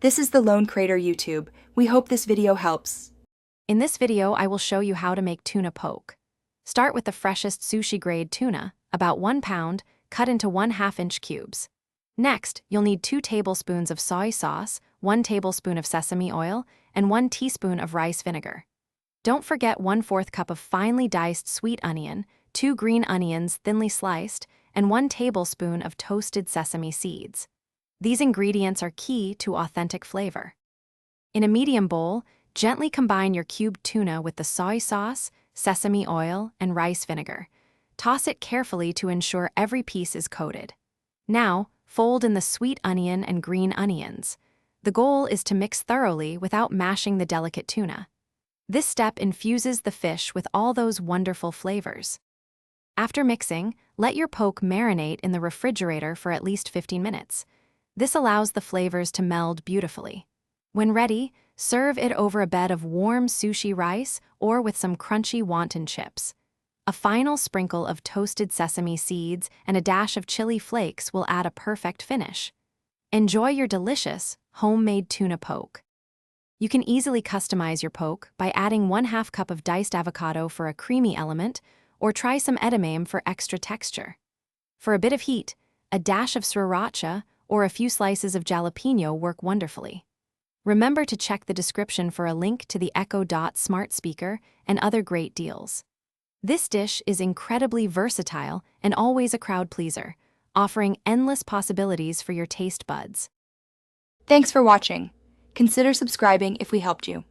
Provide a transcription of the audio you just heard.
This is the Lone Crater YouTube. We hope this video helps. In this video, I will show you how to make tuna poke. Start with the freshest sushi-grade tuna, about 1 pound, cut into 1/2-inch cubes. Next, you'll need 2 tablespoons of soy sauce, 1 tablespoon of sesame oil, and 1 teaspoon of rice vinegar. Don't forget 1/4 cup of finely diced sweet onion, 2 green onions thinly sliced, and 1 tablespoon of toasted sesame seeds. These ingredients are key to authentic flavor. In a medium bowl, gently combine your cubed tuna with the soy sauce, sesame oil, and rice vinegar. Toss it carefully to ensure every piece is coated. Now, fold in the sweet onion and green onions. The goal is to mix thoroughly without mashing the delicate tuna. This step infuses the fish with all those wonderful flavors. After mixing, let your poke marinate in the refrigerator for at least 15 minutes. This allows the flavors to meld beautifully. When ready, serve it over a bed of warm sushi rice or with some crunchy wonton chips. A final sprinkle of toasted sesame seeds and a dash of chili flakes will add a perfect finish. Enjoy your delicious, homemade tuna poke. You can easily customize your poke by adding 1/2 cup of diced avocado for a creamy element, or try some edamame for extra texture. For a bit of heat, a dash of sriracha or a few slices of jalapeno work wonderfully. Remember to check the description for a link to the Echo Dot smart speaker and other great deals. This dish is incredibly versatile and always a crowd pleaser, offering endless possibilities for your taste buds. Thanks for watching. Consider subscribing if we helped you.